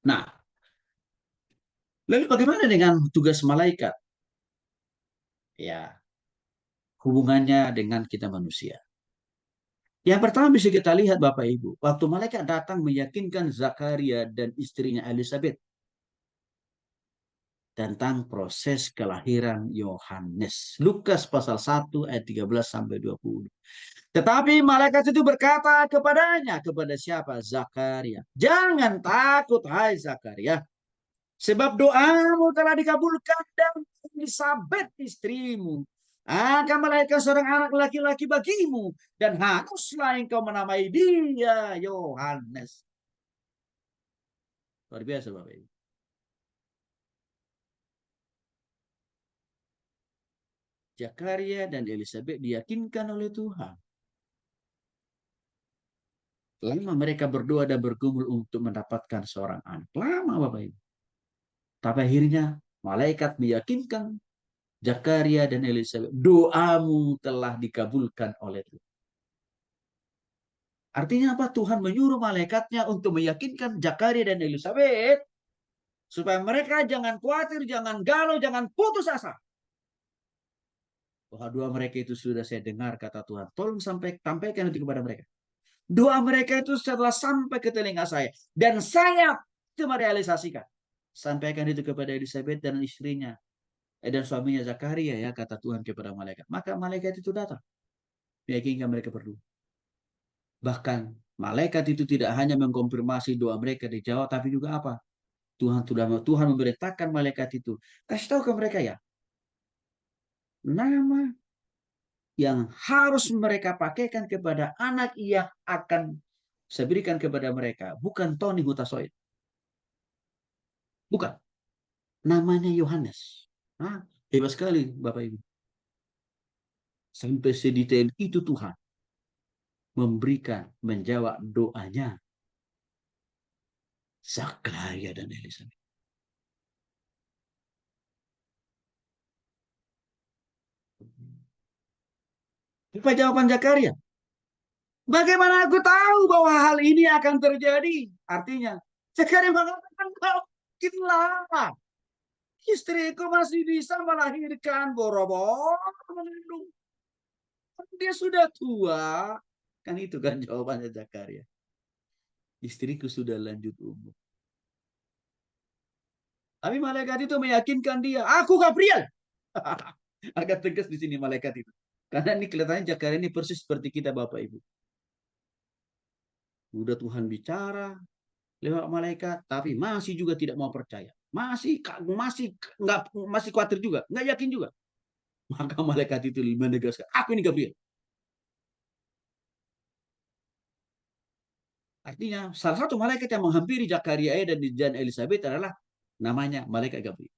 Nah, lalu bagaimana dengan tugas malaikat? Ya, hubungannya dengan kita manusia. Yang pertama bisa kita lihat Bapak Ibu, waktu malaikat datang meyakinkan Zakaria dan istrinya Elizabeth tentang proses kelahiran Yohanes. Lukas pasal 1 ayat 13 sampai 20. Tetapi malaikat itu berkata kepadanya, kepada siapa? Zakaria. Jangan takut hai Zakaria, sebab doamu telah dikabulkan dan Elizabeth istrimu akan melahirkan seorang anak laki-laki bagimu dan haruslah engkau menamai dia Yohanes. Luar biasa Bapak Ibu. Zakaria dan Elizabeth diyakinkan oleh Tuhan. Lama mereka berdoa dan bergumul untuk mendapatkan seorang anak. Lama Bapak Ibu. Tapi akhirnya malaikat meyakinkan Zakaria dan Elizabeth, doamu telah dikabulkan oleh Tuhan. Artinya apa? Tuhan menyuruh malaikatnya untuk meyakinkan Zakaria dan Elizabeth supaya mereka jangan khawatir, jangan galau, jangan putus asa. Bahwa doa mereka itu sudah saya dengar kata Tuhan. Tolong sampaikan itu kepada mereka. Doa mereka itu setelah sampai ke telinga saya. Dan saya cuma realisasikan. Sampaikan itu kepada Elizabeth dan istrinya. Dan suaminya Zakaria ya kata Tuhan kepada malaikat. Maka malaikat itu datang. Meyakinkan mereka berdua. Bahkan malaikat itu tidak hanya mengkonfirmasi doa mereka dijawab. Tapi juga apa? Tuhan memerintahkan malaikat itu. Kasih tahu ke mereka ya. Nama yang harus mereka pakaikan kepada anak yang akan saya berikan kepada mereka. Bukan Tony Hutasoid. Bukan. Namanya Yohanes. Nah, hebat sekali Bapak Ibu. Sampai sedetail itu Tuhan memberikan, menjawab doanya Zakaria dan Elizabeth. Apa jawaban Zakaria? Bagaimana aku tahu bahwa hal ini akan terjadi? Artinya, Zakaria mengatakan, mungkin lama. Istriku masih bisa melahirkan boro-boro mengandung. Dia sudah tua. Kan itu kan jawabannya Zakaria. Istriku sudah lanjut umur. Tapi malaikat itu meyakinkan dia, aku Gabriel. Agak tegas di sini malaikat itu. Karena ini kelihatannya Zakaria ini persis seperti kita Bapak Ibu. Udah Tuhan bicara lewat malaikat, tapi masih juga tidak mau percaya. Masih khawatir juga, nggak yakin juga. Maka malaikat itu menegaskan, aku ini Gabriel. Artinya salah satu malaikat yang menghampiri Zakaria dan Elizabeth adalah namanya malaikat Gabriel.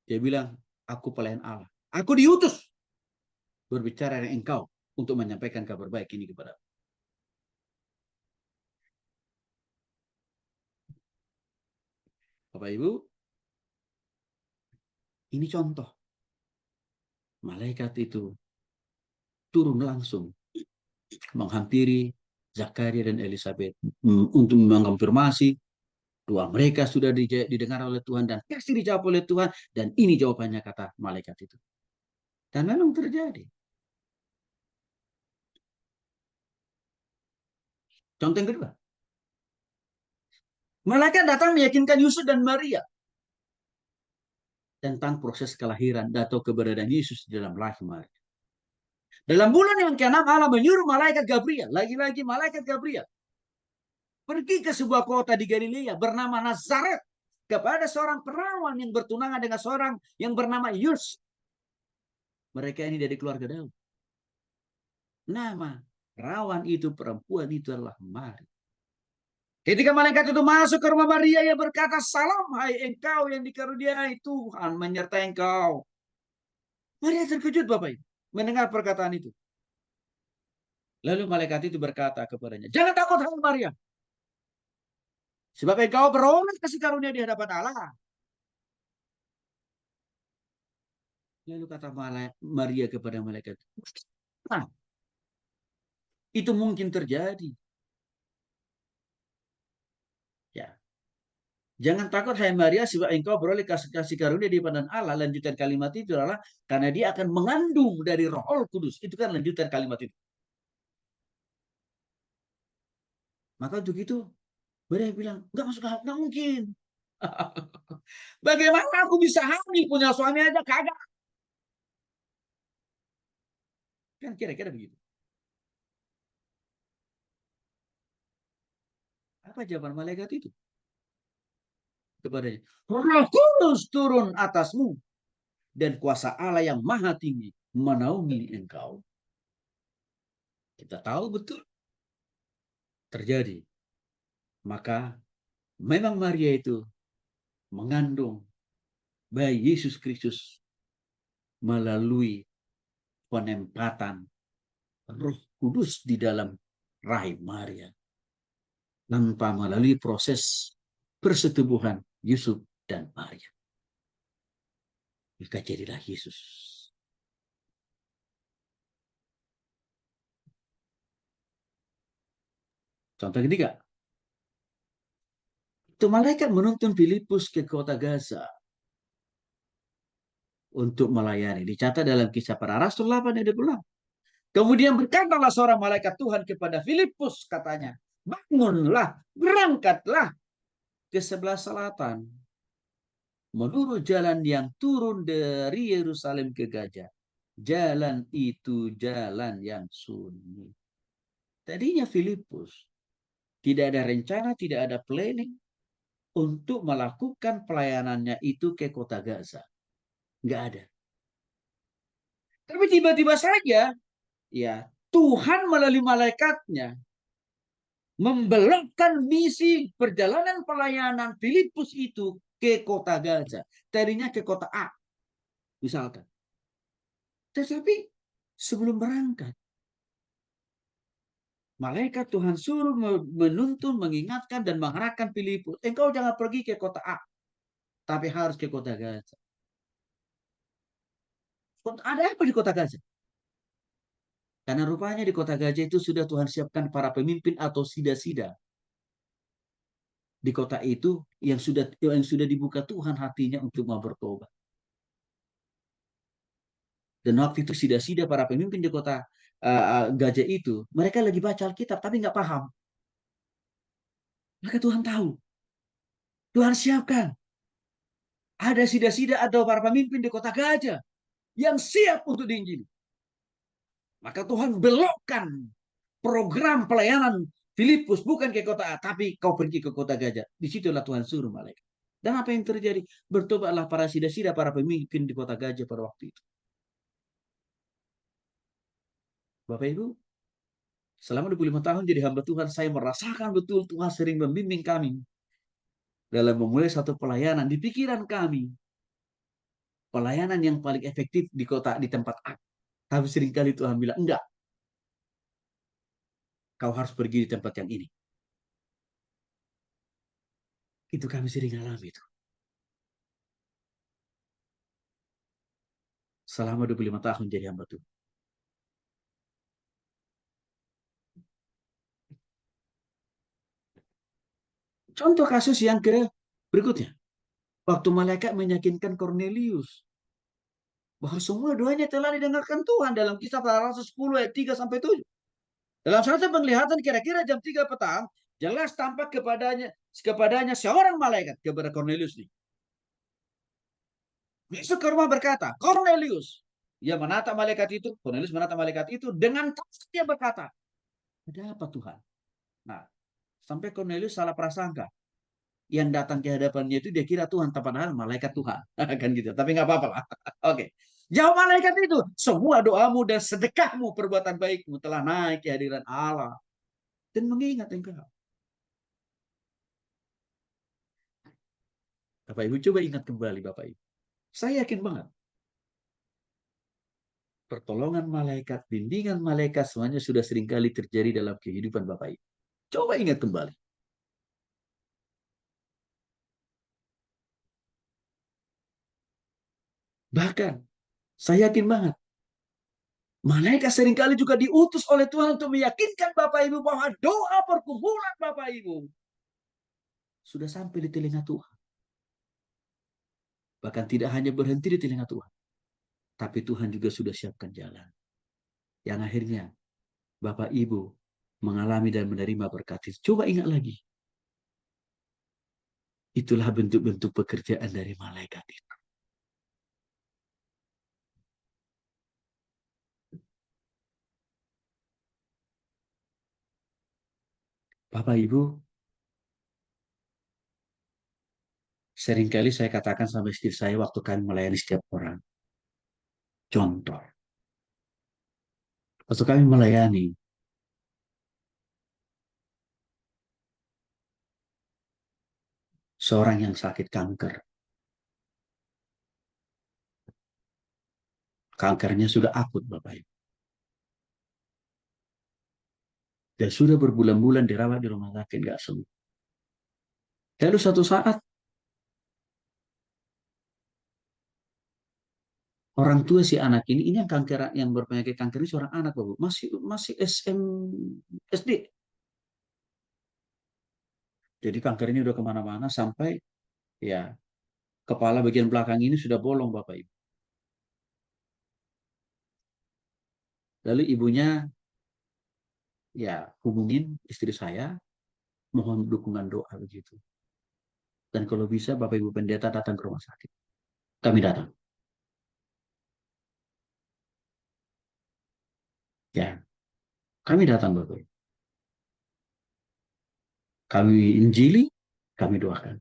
Dia bilang, aku pelayan Allah. Aku diutus berbicara dengan engkau untuk menyampaikan kabar baik ini kepada Bapak Ibu. Ini contoh. Malaikat itu turun langsung menghampiri Zakaria dan Elizabeth untuk mengonfirmasi doa mereka sudah didengar oleh Tuhan dan pasti dijawab oleh Tuhan, dan ini jawabannya kata malaikat itu. Dan memang terjadi. Contoh yang kedua, malaikat datang meyakinkan Yusuf dan Maria tentang proses kelahiran atau keberadaan Yesus di dalam rahim Maria. Dalam bulan yang ke-6 Allah menyuruh malaikat Gabriel, lagi-lagi malaikat Gabriel, pergi ke sebuah kota di Galilea bernama Nazaret kepada seorang perawan yang bertunangan dengan seorang yang bernama Yus. Mereka ini dari keluarga Daud. Nama perawan itu, perempuan itu adalah Maria. Ketika malaikat itu masuk ke rumah Maria, ia berkata, salam hai engkau yang dikaruniai Tuhan menyertai engkau. Maria terkejut Bapak Ibu mendengar perkataan itu. Lalu malaikat itu berkata kepadanya, jangan takut hai Maria. Sebab engkau beroleh kasih karunia di hadapan Allah. Lalu kata Maria kepada malaikat, nah, itu mungkin terjadi. Jangan takut hai Maria, sebab engkau beroleh kasih karunia di hadapan Allah. Lanjutan kalimat itu adalah karena dia akan mengandung dari Roh Kudus. Itu kan lanjutan kalimat itu. Maka untuk itu Maria bilang, nggak masuk akal, nggak mungkin. Bagaimana aku bisa hamil punya suami aja kagak? Kan kira-kira begitu. Apa jawaban malaikat itu kepadanya? Roh Kudus turun atasmu dan kuasa Allah yang maha tinggi menaungi engkau. Kita tahu betul terjadi. Maka memang Maria itu mengandung bayi Yesus Kristus melalui penempatan Roh Kudus di dalam rahim Maria tanpa melalui proses persetubuhan Yusuf dan Maria. Maka jadilah Yesus. Contoh ketiga, itu malaikat menuntun Filipus ke kota Gaza untuk melayani. Dicatat dalam Kisah Para Rasul 8 ayat 26. Kemudian berkatalah seorang malaikat Tuhan kepada Filipus, katanya, bangunlah, berangkatlah ke sebelah selatan, menurut jalan yang turun dari Yerusalem ke Gaza. Jalan itu jalan yang sunyi. Tadinya Filipus tidak ada rencana, tidak ada planning untuk melakukan pelayanannya itu ke kota Gaza. Nggak ada. Tapi tiba-tiba saja, ya Tuhan melalui malaikatnya membelokkan misi perjalanan pelayanan Filipus itu ke kota Gaza. Tadinya ke kota A, misalkan. Tetapi sebelum berangkat, malaikat Tuhan suruh menuntun, mengingatkan, dan mengarahkan Filipus. Engkau jangan pergi ke kota A, tapi harus ke kota Gaza. Ada apa di kota Gaza? Karena rupanya di kota Gaza itu sudah Tuhan siapkan para pemimpin atau sida-sida di kota itu yang sudah dibuka Tuhan hatinya untuk mau bertobat. Dan waktu itu sida-sida para pemimpin di kota Gaza itu, mereka lagi baca Alkitab tapi nggak paham. Maka Tuhan tahu, Tuhan siapkan. Ada sida-sida atau para pemimpin di kota Gaza yang siap untuk diinjili. Maka Tuhan belokkan program pelayanan Filipus bukan ke kota A, tapi kau pergi ke kota Gaza. Disitulah Tuhan suruh malaikat. Dan apa yang terjadi? Bertobatlah para sida-sida, para pemimpin di kota Gaza pada waktu itu. Bapak Ibu, selama 25 tahun jadi hamba Tuhan, saya merasakan betul Tuhan sering membimbing kami dalam memulai satu pelayanan di pikiran kami. Pelayanan yang paling efektif di kota, di tempat A. Tapi seringkali Tuhan bilang, enggak, kau harus pergi di tempat yang ini. Itu kami sering alami itu. Selama 25 tahun jadi hamba Tuhan. Contoh kasus yang berikutnya. Waktu malaikat meyakinkan Cornelius bahwa semua doanya telah didengarkan Tuhan dalam Kisah Para Rasul 10 ayat 3 sampai 7. Dalam satu penglihatan kira-kira jam 3 petang, jelas tampak kepadanya seorang malaikat kepada Cornelius nih. Besok ke rumah berkata, Cornelius. Ia menatap malaikat itu, Cornelius menatap malaikat itu dengan takut dia berkata, ada apa Tuhan? Nah, sampai Cornelius salah prasangka. Yang datang ke hadapannya itu dia kira Tuhan, padahal malaikat Tuhan. Kan gitu. Tapi nggak apa-apa lah. Oke. Jawab malaikat itu, semua doamu dan sedekahmu, perbuatan baikmu telah naik ke hadiran Allah. Dan mengingat engkau. Bapak Ibu coba ingat kembali Bapak Ibu. Saya yakin banget. Pertolongan malaikat, bimbingan malaikat semuanya sudah seringkali terjadi dalam kehidupan Bapak Ibu. Coba ingat kembali. Bahkan saya yakin banget malaikat seringkali juga diutus oleh Tuhan untuk meyakinkan Bapak Ibu bahwa doa perkumpulan Bapak Ibu sudah sampai di telinga Tuhan. Bahkan tidak hanya berhenti di telinga Tuhan, tapi Tuhan juga sudah siapkan jalan. Yang akhirnya Bapak Ibu mengalami dan menerima berkat itu. Coba ingat lagi. Itulah bentuk-bentuk pekerjaan dari malaikat itu. Bapak Ibu, seringkali saya katakan sama istri saya waktu kami melayani setiap orang. Contoh, waktu kami melayani, seorang yang sakit kanker. Kankernya sudah akut, Bapak Ibu. Dan sudah berbulan-bulan dirawat di rumah sakit, nggak sembuh. Lalu suatu saat, orang tua si anak ini yang kanker, yang berpenyakit kanker ini seorang anak, Bapak. Masih masih SD. Jadi kanker ini udah kemana-mana sampai ya kepala bagian belakang ini sudah bolong, Bapak Ibu. Lalu ibunya ya hubungin istri saya, mohon dukungan doa begitu. Dan kalau bisa Bapak Ibu pendeta datang ke rumah sakit. Kami datang. Ya, kami datang Bapak Ibu. Kami injili, kami doakan.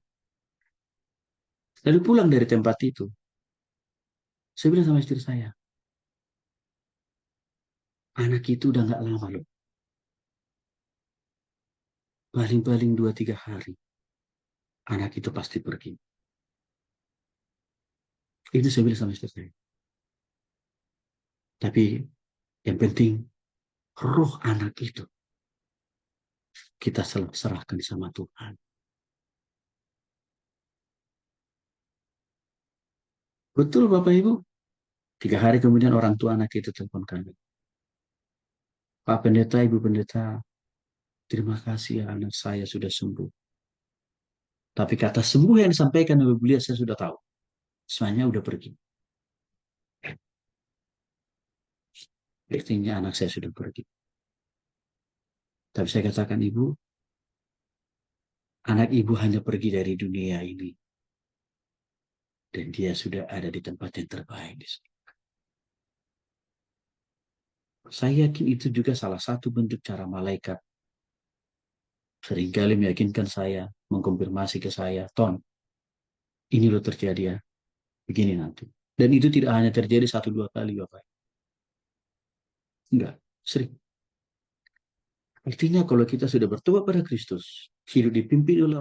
Lalu pulang dari tempat itu, saya bilang sama istri saya, anak itu udah nggak lama loh. Paling-paling 2-3 hari, anak itu pasti pergi. Itu saya bilang sama istri saya. Tapi yang penting, roh anak itu kita serahkan sama Tuhan. Betul Bapak Ibu. 3 hari kemudian orang tua anak itu telepon kami. Pak Pendeta, Ibu Pendeta, terima kasih ya anak saya sudah sembuh. Tapi kata sembuh yang disampaikan oleh beliau saya sudah tahu. Semuanya udah pergi. Artinya anak saya sudah pergi. Tapi saya katakan ibu, anak ibu hanya pergi dari dunia ini. Dan dia sudah ada di tempat yang terbaik. Saya yakin itu juga salah satu bentuk cara malaikat. Seringkali meyakinkan saya, mengkonfirmasi ke saya, Ton, ini loh terjadi ya, begini nanti. Dan itu tidak hanya terjadi 1-2 kali, Bapak. Enggak, sering. Artinya kalau kita sudah bertobat pada Kristus, hidup dipimpin oleh